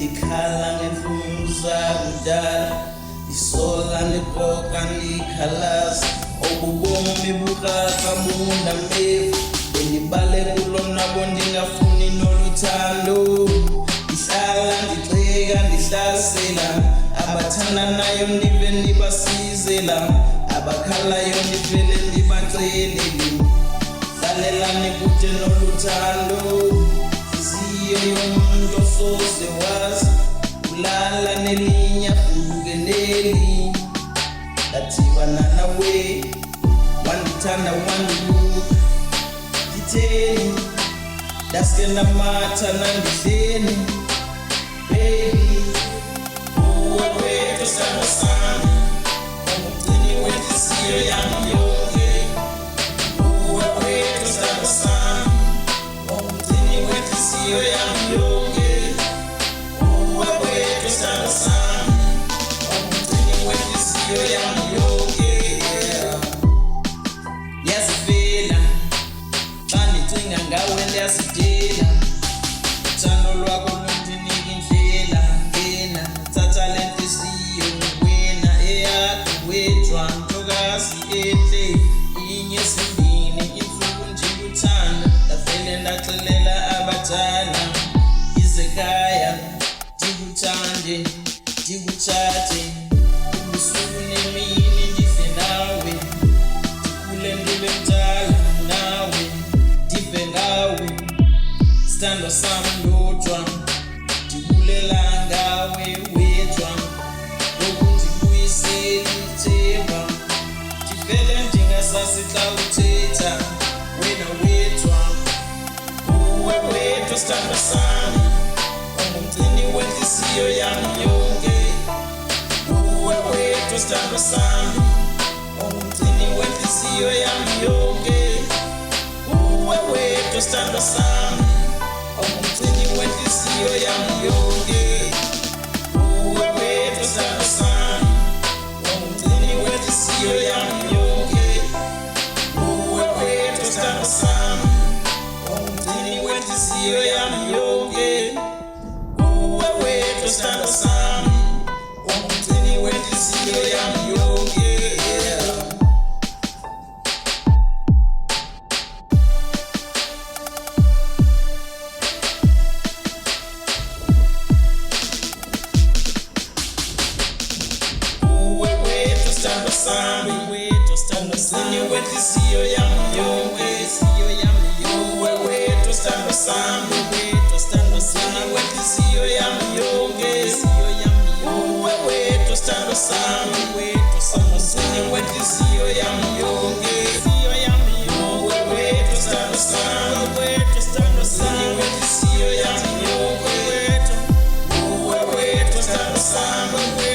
ndikhala ngenhlungu zakudala, isola neqoqa ndikhalaza, obubomi bukraka bundamefu, bendibale kulona bondingafuni noluthando, ndihlala ndigxeka ndihlasela, abathandanayo ndive ndibasizela, abakhalayo ndivele ndibaxelele, hlalelani kude noluthando, inhliziyo yomuntu osoze wazi, ulala nelinya uke neli, ndathibana nawe wandithanda wandibuka, ngitheni ndaske namatha nandihleni, baby uwe wethu sithando sami, ungumgcini wenhliziyo yami yonke, uwe wethu sithando sami, ungumgcini wenhliziyo yami yonke, uwe wethu sithando sami, ungumgcini wenhliziyo yami yonke, yeah. Yazivela xa ndicinga ngawe ndiyazidela, uthando lwakho lundinika indlela, ngena thatha le nhliziyo wena eyakho wedwa, ntokazi enhle inye simbini, insuku ndikuthanda, ndavele ndaxelela abadala, izekhaya ndikuthande ndikuthathe, ubusuku nemini ndife nawe, ndikhule ndibe mdala nawe, ndive ngawe, sithando sami ndodwa, ndibulela ngawe wedwa, lokundibuyisela ithemba, ndivele ndingasazi xa uthetha, wena wedwa, uwe wedwa sithando sami, ungumgcini wenhliziyo yami yonke, uwe wedwa sithando sami, ungumgcini wenhliziyo yami yonke, uwe wedwa sithando sami, ungumgcini wenhliziyo yami yonke, uwe wedwa sithando sami, ungumgcini wenhliziyo yami yonke, uwe wedwa sithando sami, ungumgcini wenhliziyo yami yonke, uwe wedwa sithando sami, ungumgcini wenhliziyo yami yonke, yeah. Uwe wedwa sithando sami, ungumgcini wenhliziyo yami yonke, uwe wedwa sithando sami, ungumgcini wenhliziyo yami yonke, uwe wedwa sithando sami, ungumgcini wenhliziyo yami yonke, uwe wedwa sithando sami, ungumgcini wenhliziyo yami yonke, uwe wedwa sithando sami.